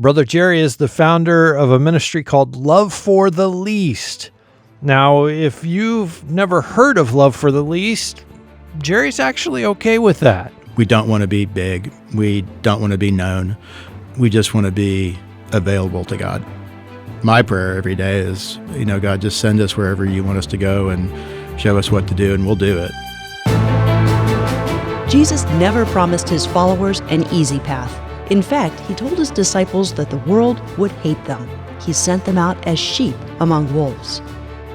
Brother Jerry is the founder of a ministry called Love for the Least. Now, if you've never heard of Love for the Least, Jerry's actually okay with that. We don't want to be big. We don't want to be known. We just want to be available to God. My prayer every day is, God, just send us wherever you want us to go and show us what to do, and we'll do it. Jesus never promised his followers an easy path. In fact, he told his disciples that the world would hate them. He sent them out as sheep among wolves.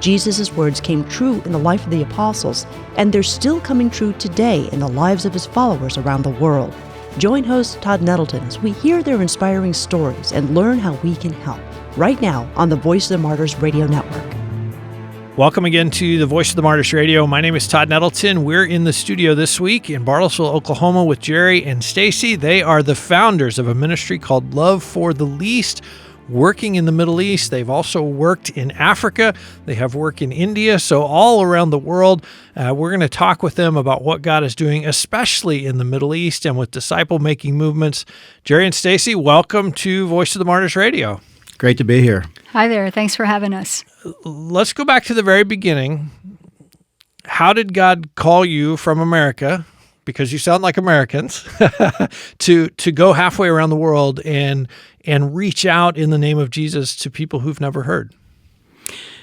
Jesus' words came true in the life of the apostles, and they're still coming true today in the lives of his followers around the world. Join host Todd Nettleton as we hear their inspiring stories and learn how we can help. Right now on the Voice of the Martyrs Radio Network. Welcome again to the Voice of the Martyrs Radio. My name is Todd Nettleton. We're in the studio this week in Bartlesville, Oklahoma with Jerry and Stacy. They are the founders of a ministry called Love for the Least, working in the Middle East. They've also worked in Africa. They have work in India. So all around the world, we're going to talk with them about what God is doing, especially in the Middle East and with disciple-making movements. Jerry and Stacy, welcome to Voice of the Martyrs Radio. Great to be here. Hi there. Thanks for having us. Let's go back to the very beginning. How did God call you from America, because you sound like Americans, to go halfway around the world and reach out in the name of Jesus to people who've never heard?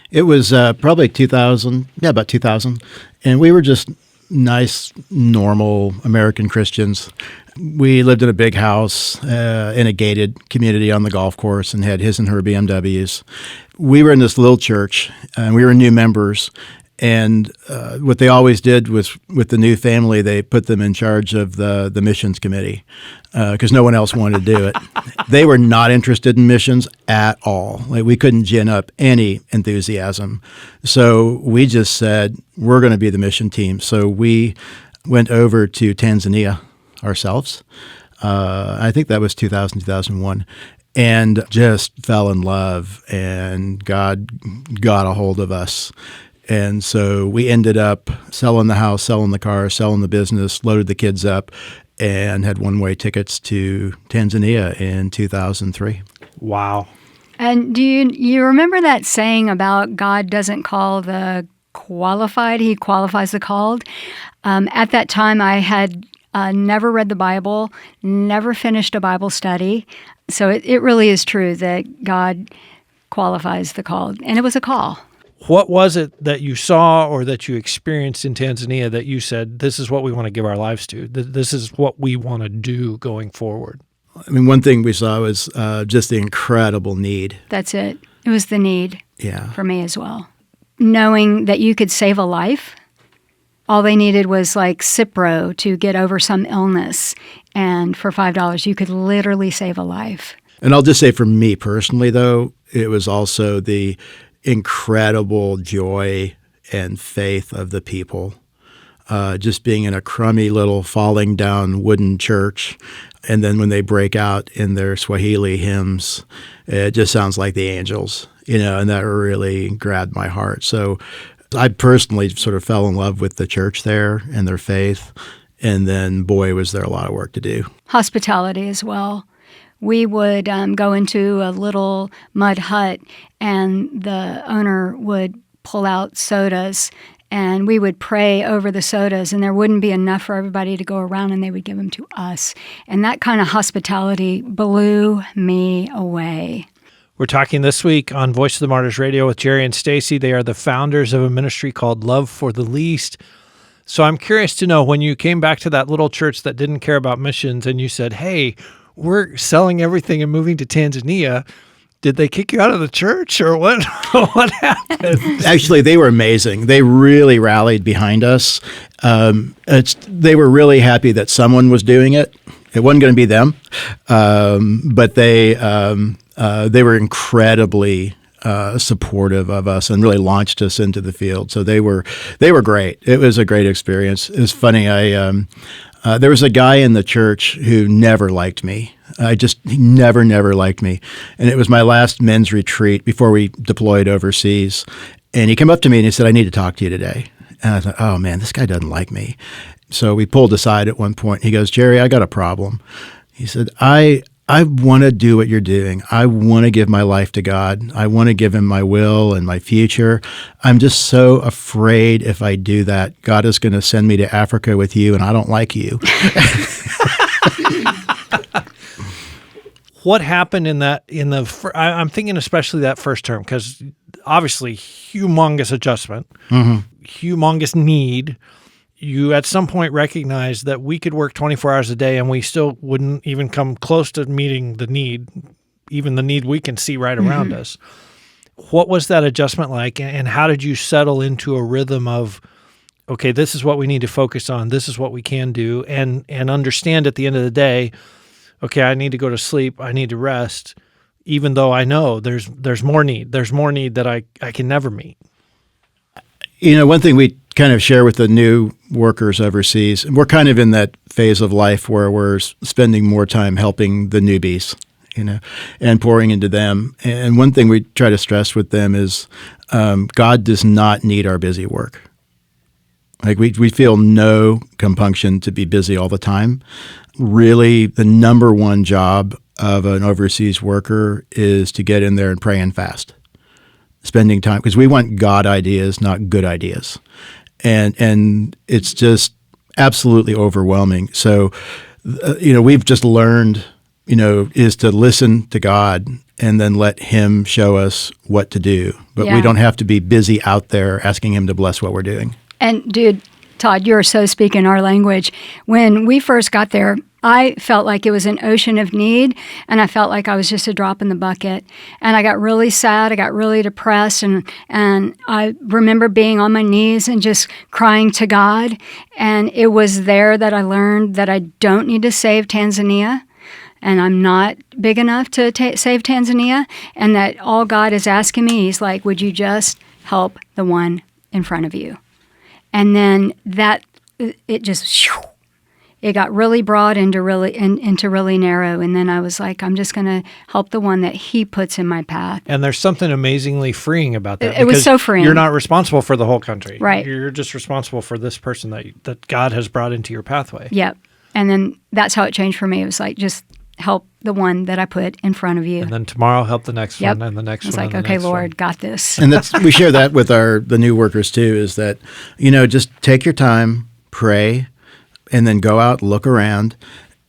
It was probably 2000, about 2000, and we were just nice, normal American Christians. We lived in a big house in a gated community on the golf course and had his and her BMWs. We were in this little church, and we were new members. And what they always did was, with the new family, they put them in charge of the missions committee because no one else wanted to do it. They were not interested in missions at all. We couldn't gin up any enthusiasm. So we just said, we're going to be the mission team. So we went over to Tanzania ourselves. I think that was 2000, 2001. And just fell in love, and God got a hold of us. And so we ended up selling the house, selling the car, selling the business, loaded the kids up, and had one-way tickets to Tanzania in 2003. Wow. And do you remember that saying about God doesn't call the qualified, he qualifies the called? At that time, I had never read the Bible, never finished a Bible study. So it really is true that God qualifies the called. And it was a call. What was it that you saw or that you experienced in Tanzania that you said, this is what we want to give our lives to? This is what we want to do going forward? I mean, one thing we saw was just the incredible need. That's it. It was the need for me as well. Knowing that you could save a life. All they needed was like Cipro to get over some illness. And for $5, you could literally save a life. And I'll just say for me personally, though, it was also the incredible joy and faith of the people. Just being in a crummy little falling down wooden church. And then when they break out in their Swahili hymns, it just sounds like the angels, and that really grabbed my heart. So I personally sort of fell in love with the church there and their faith. And then, boy, was there a lot of work to do. Hospitality as well. We would go into a little mud hut, and the owner would pull out sodas, and we would pray over the sodas, and there wouldn't be enough for everybody to go around, and they would give them to us. And that kind of hospitality blew me away. We're talking this week on Voice of the Martyrs Radio with Jerry and Stacy. They are the founders of a ministry called Love for the Least. So I'm curious to know, when you came back to that little church that didn't care about missions and you said, hey, we're selling everything and moving to Tanzania, did they kick you out of the church or what? What happened? Actually, they were amazing. They really rallied behind us. They were really happy that someone was doing it. It wasn't going to be them, but they were incredibly supportive of us and really launched us into the field. So they were great. It was a great experience. It was funny. There was a guy in the church who never liked me. He never liked me. And it was my last men's retreat before we deployed overseas. And he came up to me and he said, I need to talk to you today. And I thought, oh man, this guy doesn't like me. So we pulled aside at one point. He goes, Jerry, I got a problem. He said, I I want to do what you're doing. I want to give my life to God. I want to give him my will and my future. I'm just so afraid if I do that, God is going to send me to Africa with you, and I don't like you. What happened I'm thinking especially that first term, because obviously humongous adjustment, humongous need. You at some point recognized that we could work 24 hours a day and we still wouldn't even come close to meeting the need, even the need we can see right around us. What was that adjustment like, and how did you settle into a rhythm of, okay, this is what we need to focus on, this is what we can do, and understand at the end of the day, okay, I need to go to sleep, I need to rest, even though I know there's more need. There's more need that I can never meet. One thing we kind of share with the new workers overseas, and we're kind of in that phase of life where we're spending more time helping the newbies, and pouring into them. And one thing we try to stress with them is God does not need our busy work. Like we feel no compunction to be busy all the time. Really, the number one job of an overseas worker is to get in there and pray and fast. Spending time, because we want God ideas, not good ideas. And it's just absolutely overwhelming. So, we've just learned, is to listen to God and then let him show us what to do. But we don't have to be busy out there asking him to bless what we're doing. And dude, Todd, you're so speaking our language. When we first got there, I felt like it was an ocean of need, and I felt like I was just a drop in the bucket. And I got really sad. I got really depressed, and I remember being on my knees and just crying to God. And it was there that I learned that I don't need to save Tanzania, and I'm not big enough to save Tanzania, and that all God is asking me, he's like, would you just help the one in front of you? And then it just, it got really broad into really narrow. And then I was like, I'm just going to help the one that he puts in my path. And there's something amazingly freeing about that. It was so freeing. You're not responsible for the whole country. Right. You're just responsible for this person that God has brought into your pathway. Yep. And then that's how it changed for me. It was like, just help the one that I put in front of you. And then tomorrow help the next one, and the next one. It's like, okay, Lord, got this. And we share that with the new workers too, is that, just take your time, pray, and then go out, look around,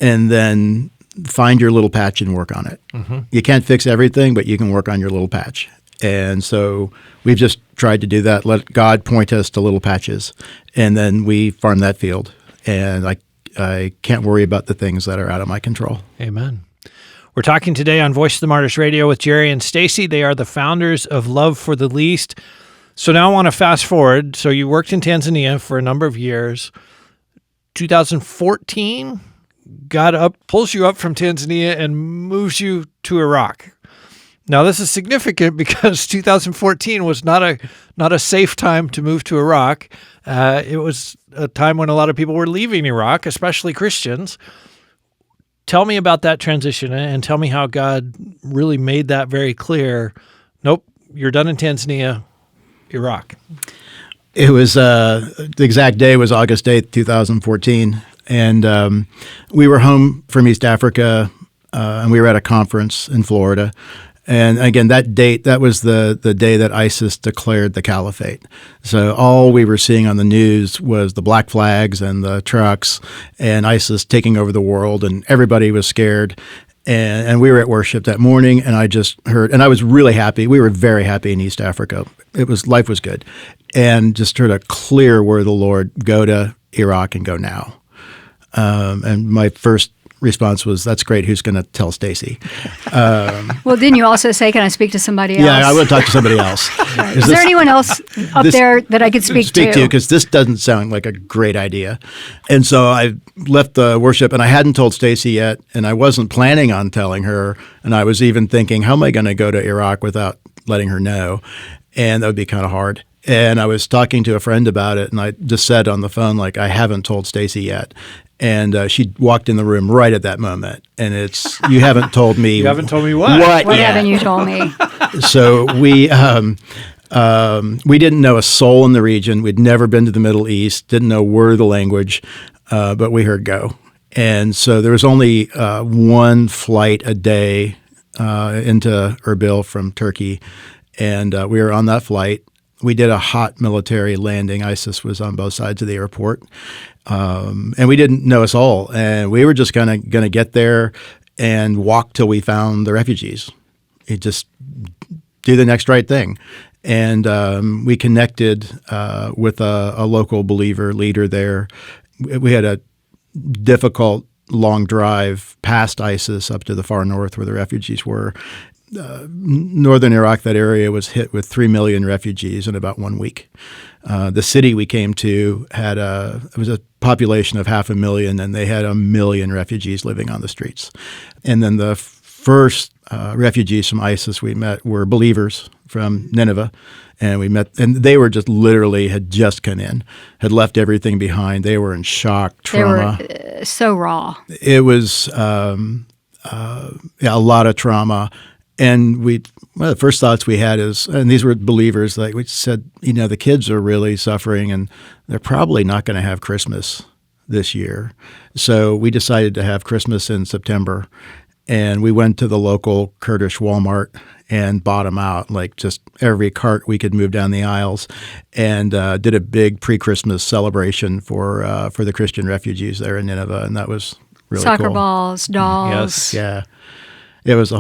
and then find your little patch and work on it. You can't fix everything, but you can work on your little patch. And so we've just tried to do that, let God point us to little patches, and then we farm that field. And I can't worry about the things that are out of my control. Amen. We're talking today on Voice of the Martyrs Radio with Jerry and Stacy. They are the founders of Love for the Least. So now I want to fast forward. So you worked in Tanzania for a number of years. 2014, God pulls you up from Tanzania and moves you to Iraq. Now this is significant because 2014 was not a safe time to move to Iraq. It was a time when a lot of people were leaving Iraq, especially Christians. Tell me about that transition, and tell me how God really made that very clear. Nope, you're done in Tanzania, Iraq. It was the exact day was August 8th, 2014, and we were home from East Africa, and we were at a conference in Florida. And again, that date, that was the day that ISIS declared the caliphate. So all we were seeing on the news was the black flags and the trucks and ISIS taking over the world, and everybody was scared. And we were at worship that morning, and I just heard, and I was really happy. We were very happy in East Africa. Life was good. And just heard a clear word of the Lord, go to Iraq and go now. And my first response was, that's great. Who's going to tell Stacy? Well, didn't you also say, can I speak to somebody else? Yeah, I would talk to somebody else. Right. Is there anyone else up there that I could speak to? Because this doesn't sound like a great idea. And so I left the worship, and I hadn't told Stacy yet, and I wasn't planning on telling her. And I was even thinking, how am I going to go to Iraq without letting her know? And that would be kind of hard. And I was talking to a friend about it, and I just said on the phone, I haven't told Stacy yet. And she walked in the room right at that moment. And it's, you haven't told me. You haven't told me what? What haven't you told me? So we didn't know a soul in the region. We'd never been to the Middle East, didn't know a word of the language, but we heard go. And so there was only one flight a day into Erbil from Turkey, and we were on that flight. We did a hot military landing. ISIS was on both sides of the airport, and we didn't know us all. And we were just going to get there and walk till we found the refugees. You just do the next right thing. And we connected with a local believer leader there. We had a difficult long drive past ISIS up to the far north where the refugees were. Northern Iraq, that area was hit with 3 million refugees in about 1 week. The city we came to it was a population of 500,000, and they had 1 million refugees living on the streets. And then the first refugees from ISIS we met were believers from Nineveh, and they were just literally had just come in, had left everything behind. They were in shock, trauma. They were so raw. It was a lot of trauma. And one of the first thoughts we had is, and these were believers, like we said, the kids are really suffering and they're probably not going to have Christmas this year. So we decided to have Christmas in September. And we went to the local Kurdish Walmart and bought them out, like just every cart we could move down the aisles, and did a big pre-Christmas celebration for the Christian refugees there in Nineveh. And that was really cool. Soccer balls, dolls. Yes. Yeah. It was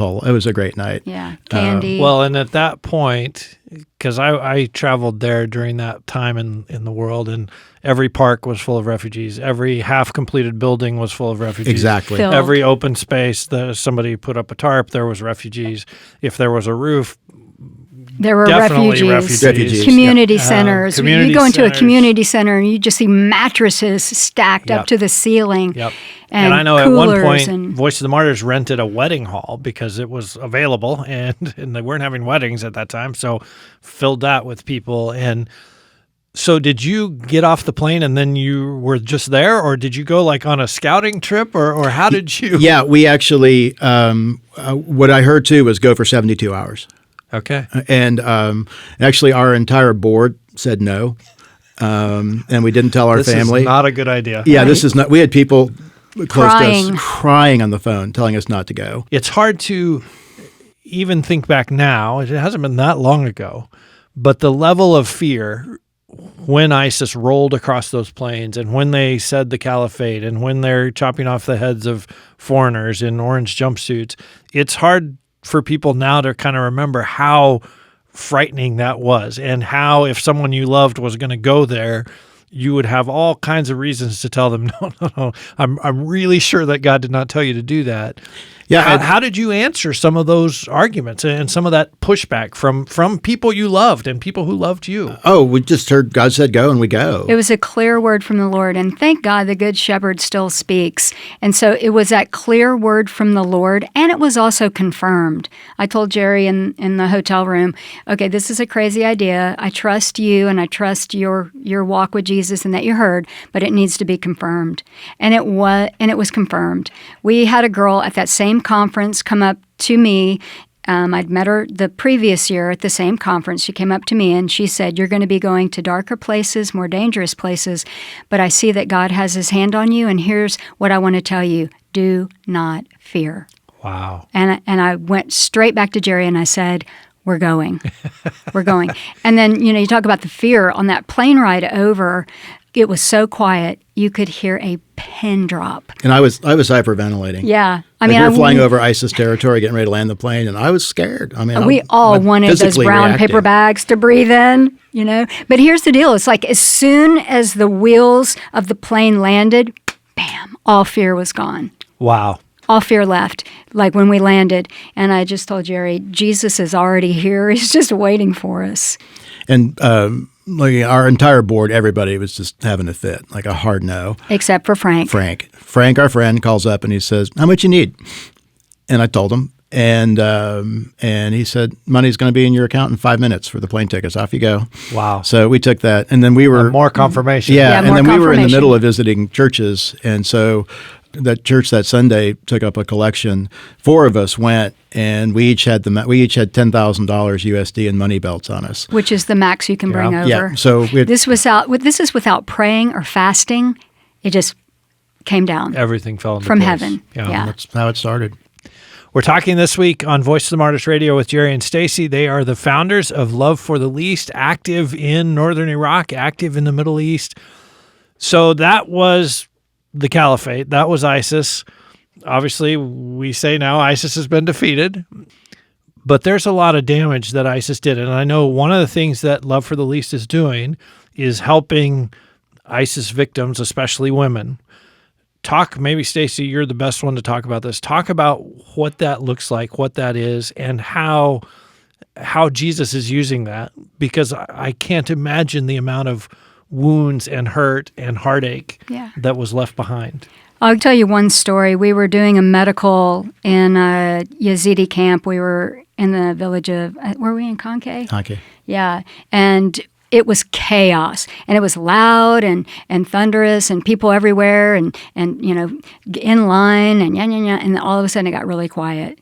a great night. Yeah, candy. Well, and at that point, because I traveled there during that time in the world, and every park was full of refugees. Every half-completed building was full of refugees. Exactly. Filled. Every open space, somebody put up a tarp, there was refugees. If there was a roof, there were definitely refugees. Community centers. Community you go into centers. a community center and you just see mattresses stacked up to the ceiling. Yep. And I know at one coolers point, Voice of the Martyrs rented a wedding hall because it was available, and they weren't having weddings at that time, so filled that with people. And so did you get off the plane and then you were just there, or did you go like on a scouting trip, or how did you? Yeah, we actually, what I heard too was go for 72 hours. Okay. And actually our entire board said no, and we didn't tell our family. This is not a good idea. Yeah, this is not. We had people close Crying. to us crying on the phone, telling us not to go. It's hard to even think back now. It hasn't been that long ago, but the level of fear when ISIS rolled across those plains and when they said the caliphate and when they're chopping off the heads of foreigners in orange jumpsuits, it's hard for people now to kind of remember how frightening that was, and how if someone you loved was going to go there, you would have all kinds of reasons to tell them, no. I'm really sure that God did not tell you to do that. Yeah. How did you answer some of those arguments and some of that pushback from people you loved and people who loved you? Oh, we just heard God said go, and we go. It was a clear word from the Lord, and thank God the Good Shepherd still speaks. And so it was that clear word from the Lord, and it was also confirmed. I told Jerry in the hotel room, okay, this is a crazy idea. I trust you, and I trust your walk with Jesus and that you heard, but it needs to be confirmed. And it was confirmed. We had a girl at that same conference come up to me. I'd met her the previous year at the same conference. She came up to me and she said, "You're going to be going to darker places, more dangerous places, but I see that God has his hand on you, and here's what I want to tell you. Do not fear." Wow. And I went straight back to Jerry and I said, we're going. We're going. And then, you talk about the fear on that plane ride over. It was so quiet, you could hear a pin drop. And I was hyperventilating. Yeah. We were flying over ISIS territory, getting ready to land the plane, and I was scared. I mean, we all I'm wanted those physically brown reacting. paper bags to breathe in, But here's the deal. It's like as soon as the wheels of the plane landed, bam, all fear was gone. Wow. All fear left, like when we landed. And I just told Jerry, Jesus is already here. He's just waiting for us. And our entire board, everybody was just having a fit, like a hard no. Except for Frank. Frank, our friend, calls up and he says, "How much you need?" And I told him, and he said, "Money's going to be in your account in 5 minutes for the plane tickets. Off you go." Wow. So we took that, and then we were More confirmation. Yeah, and more then we were in the confirmation. middle of visiting churches, and so that church that Sunday took up a collection. 4 of us went, and we each had $10,000 USD in money belts on us. Which is the max you can bring over. Yeah. So This is without praying or fasting. It just came down. Everything fell into from place. heaven. Yeah. That's how it started. We're talking this week on Voice of the Martyrs Radio with Jerry and Stacy. They are the founders of Love for the Least, active in northern Iraq, active in the Middle East. So that was the caliphate. That was ISIS. Obviously, we say now ISIS has been defeated, but there's a lot of damage that ISIS did. And I know one of the things that Love for the Least is doing is helping ISIS victims, especially women. Talk, maybe Stacy, you're the best one to talk about this. Talk about what that looks like, what that is, and how Jesus is using that, because I can't imagine the amount of wounds and hurt and heartache that was left behind. I'll tell you one story. We were doing a medical in a Yazidi camp. We were in the village of, were we in Konke? Konke. Yeah. And it was chaos, and it was loud and thunderous, and people everywhere, and you know, in line, and and all of a sudden it got really quiet.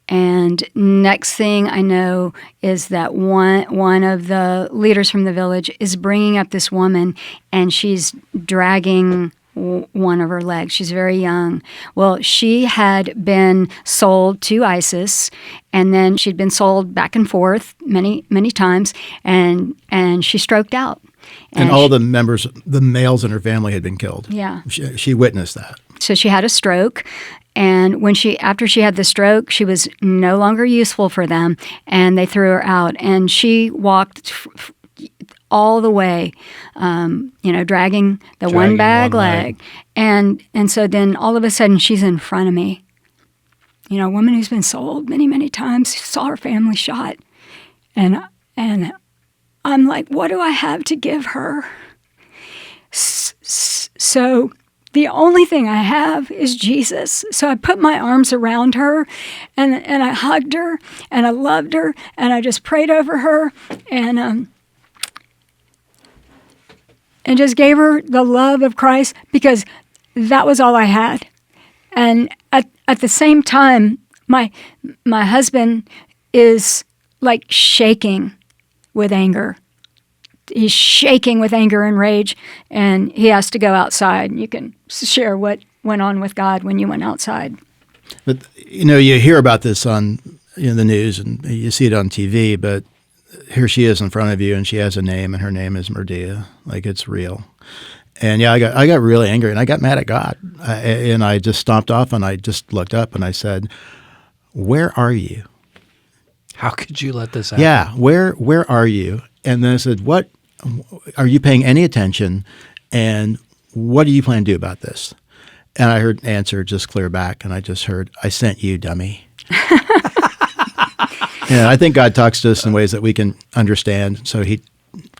And next thing I know is that one of the leaders from the village is bringing up this woman, and she's dragging one of her legs. She's very young. Well, she had been sold to ISIS, and then she'd been sold back and forth many times, and she stroked out. And all the members, the males in her family had been killed. Yeah. She witnessed that. So she had a stroke, and after she had the stroke, she was no longer useful for them, and they threw her out, and she walked all the way, dragging the one leg. And so then all of a sudden she's in front of me. You know, a woman who's been sold many times, saw her family shot. And I'm like, what do I have to give her? So the only thing I have is Jesus. So I put my arms around her, and I hugged her, and I loved her, and I just prayed over her, and just gave her the love of Christ, because that was all I had. And at the same time, my husband is like shaking with anger. He's shaking with anger and rage, and he has to go outside. You can share what went on with God when you went outside. But, you hear about this on the news, and you see it on TV, but here she is in front of you, and she has a name, and her name is Merdia. Like, it's real. And I got really angry, and I got mad at God. And I just stomped off, and I just looked up, and I said, "Where are you? How could you let this happen?" Yeah, where are you? And then I said, "What are you paying any attention? And what do you plan to do about this?" And I heard an answer just clear back, and I just heard, "I sent you, dummy." And I think God talks to us in ways that we can understand, so he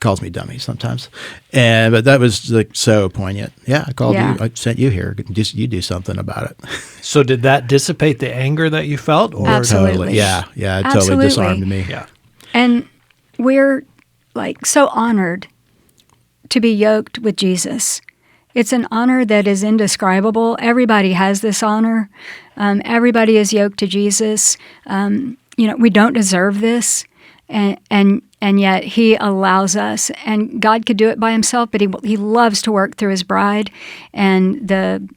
calls me dummy sometimes. But that was like so poignant. Yeah, I called you. I sent you here. You do something about it. So did that dissipate the anger that you felt? Or? Absolutely. Totally. Yeah, it Absolutely. totally disarmed me. Yeah. And we're like so honored to be yoked with Jesus. It's an honor that is indescribable. Everybody has this honor. Everybody is yoked to Jesus. We don't deserve this, and yet he allows us. And God could do it by himself, but he loves to work through his bride and the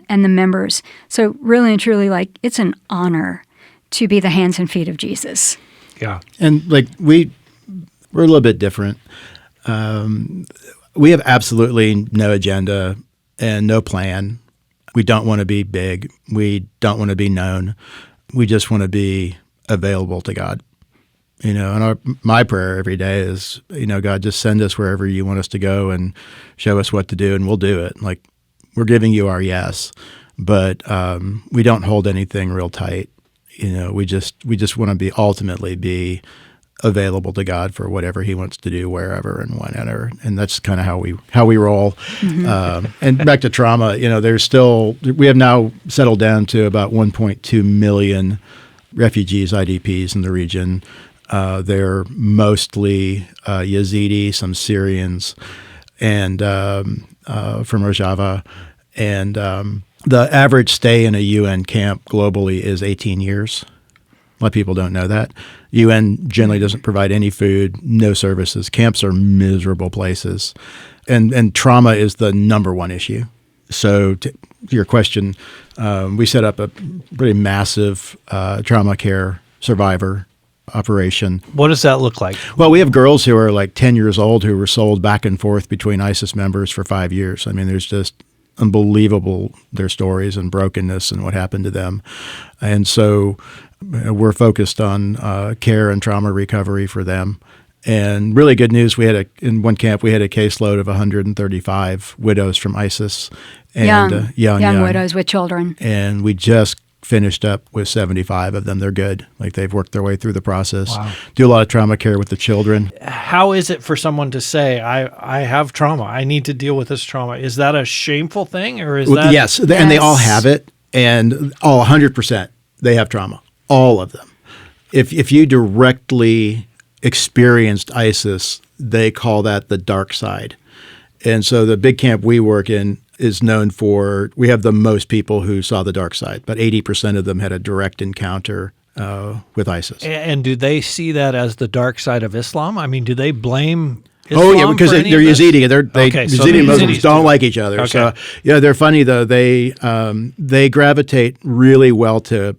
members. So really and truly, like, it's an honor to be the hands and feet of Jesus. Yeah. And like we're a little bit different. We have absolutely no agenda and no plan. We don't want to be big. We don't want to be known. We just want to be available to God. And my prayer every day is, God, just send us wherever you want us to go and show us what to do, and we'll do it. Like, we're giving you our yes, but we don't hold anything real tight. We just want to ultimately be available to God for whatever he wants to do, wherever and whenever. And that's kind of how we roll. Mm-hmm. And back to trauma, we have now settled down to about 1.2 million refugees, IDPs in the region. They're mostly Yazidi, some Syrians, and from Rojava. And the average stay in a UN camp globally is 18 years. A lot of people don't know that. UN generally doesn't provide any food, no services. Camps are miserable places. And trauma is the number one issue. So to your question, we set up a pretty massive trauma care survivor operation. What does that look like? Well, we have girls who are like 10 years old who were sold back and forth between ISIS members for 5 years. I mean, there's just unbelievable, their stories and brokenness and what happened to them. And so we're focused on care and trauma recovery for them. And really good news, in one camp, we had a caseload of 135 widows from ISIS. And, young widows with children. And we just finished up with 75 of them. They're good. Like they've worked their way through the process. Wow. Do a lot of trauma care with the children. How is it for someone to say, I have trauma, I need to deal with this trauma? Is that a shameful thing, or is that? Yes, and they all have it, and 100%, they have trauma, all of them. If you directly experienced ISIS, they call that the dark side. And so the big camp we work in is known for, we have the most people who saw the dark side, but 80% of them had a direct encounter with ISIS. And do they see that as the dark side of Islam? I mean, do they blame Islam? Oh, yeah, because they're Yazidi. Yazidi and Muslims don't like each other. Okay. So, yeah, they're funny, though. They gravitate really well to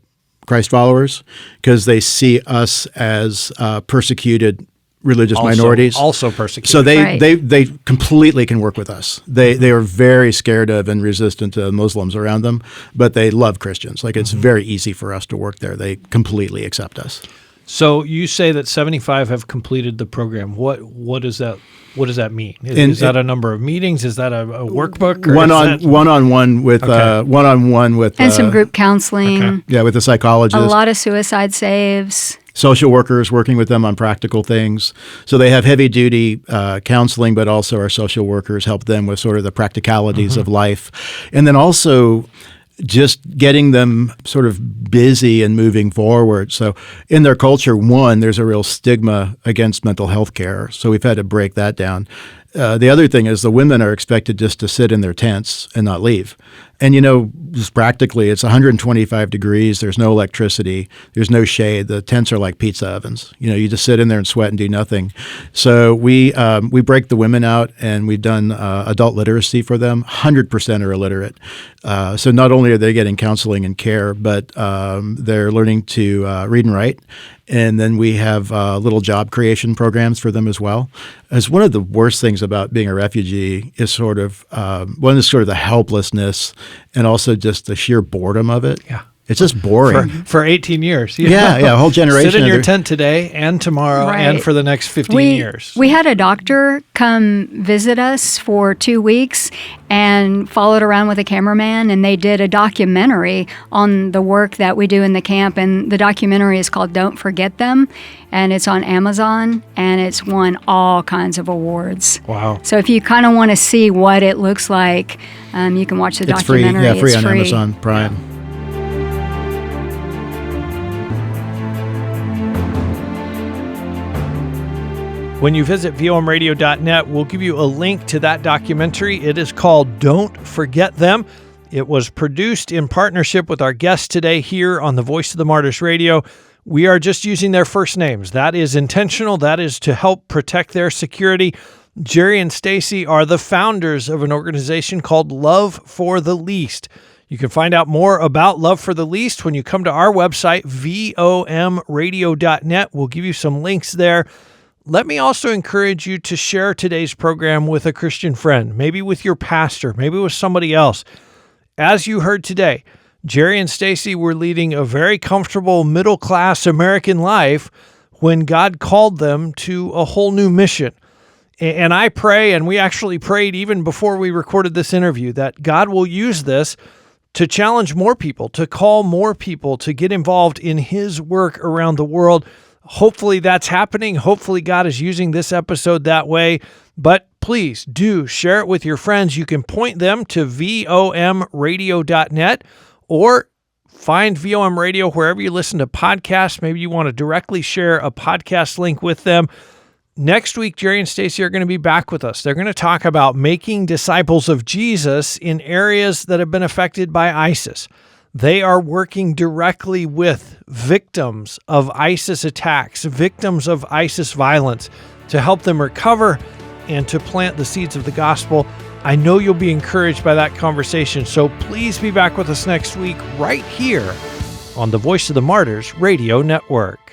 Christ followers because they see us as persecuted religious minorities. Also persecuted. So they completely can work with us. They are very scared of and resistant to Muslims around them, but they love Christians. Like it's very easy for us to work there. They completely accept us. So you say that 75 have completed the program. What does that mean? Is that a number of meetings? Is that a workbook? Or one-on-one with and some group counseling. Okay. Yeah, with a psychologist. A lot of suicide saves. Social workers working with them on practical things. So they have heavy-duty counseling, but also our social workers help them with sort of the practicalities of life. And then also just getting them sort of busy and moving forward. So in their culture, there's a real stigma against mental health care. So we've had to break that down. The other thing is the women are expected just to sit in their tents and not leave. And, just practically, it's 125 degrees. There's no electricity. There's no shade. The tents are like pizza ovens. You just sit in there and sweat and do nothing. So we break the women out, and we've done adult literacy for them. 100% are illiterate. So not only are they getting counseling and care, but they're learning to read and write. And then we have little job creation programs for them as well. As one of the worst things about being a refugee is sort of the helplessness and also just the sheer boredom of it. Yeah. It's just boring. For 18 years. Yeah, a whole generation. Sit in your tent today and tomorrow and for the next 15 years. We had a doctor come visit us for 2 weeks and followed around with a cameraman, and they did a documentary on the work that we do in the camp. And the documentary is called Don't Forget Them, and it's on Amazon, and it's won all kinds of awards. Wow. So if you kind of want to see what it looks like, you can watch the documentary. It's free on Amazon Prime. Yeah. When you visit vomradio.net, we'll give you a link to that documentary. It is called Don't Forget Them. It was produced in partnership with our guests today here on the Voice of the Martyrs Radio. We are just using their first names. That is intentional. That is to help protect their security. Jerry and Stacy are the founders of an organization called Love for the Least. You can find out more about Love for the Least when you come to our website, vomradio.net. We'll give you some links there. Let me also encourage you to share today's program with a Christian friend, maybe with your pastor, maybe with somebody else. As you heard today, Jerry and Stacy were leading a very comfortable middle-class American life when God called them to a whole new mission. And I pray, and we actually prayed even before we recorded this interview, that God will use this to challenge more people, to call more people to get involved in His work around the world. Hopefully that's happening. Hopefully God is using this episode that way. But please do share it with your friends. You can point them to vomradio.net or find VOM Radio wherever you listen to podcasts. Maybe you want to directly share a podcast link with them. Next week, Jerry and Stacy are going to be back with us. They're going to talk about making disciples of Jesus in areas that have been affected by ISIS. They are working directly with victims of ISIS attacks, victims of ISIS violence, to help them recover and to plant the seeds of the gospel. I know you'll be encouraged by that conversation, so please be back with us next week right here on the Voice of the Martyrs Radio Network.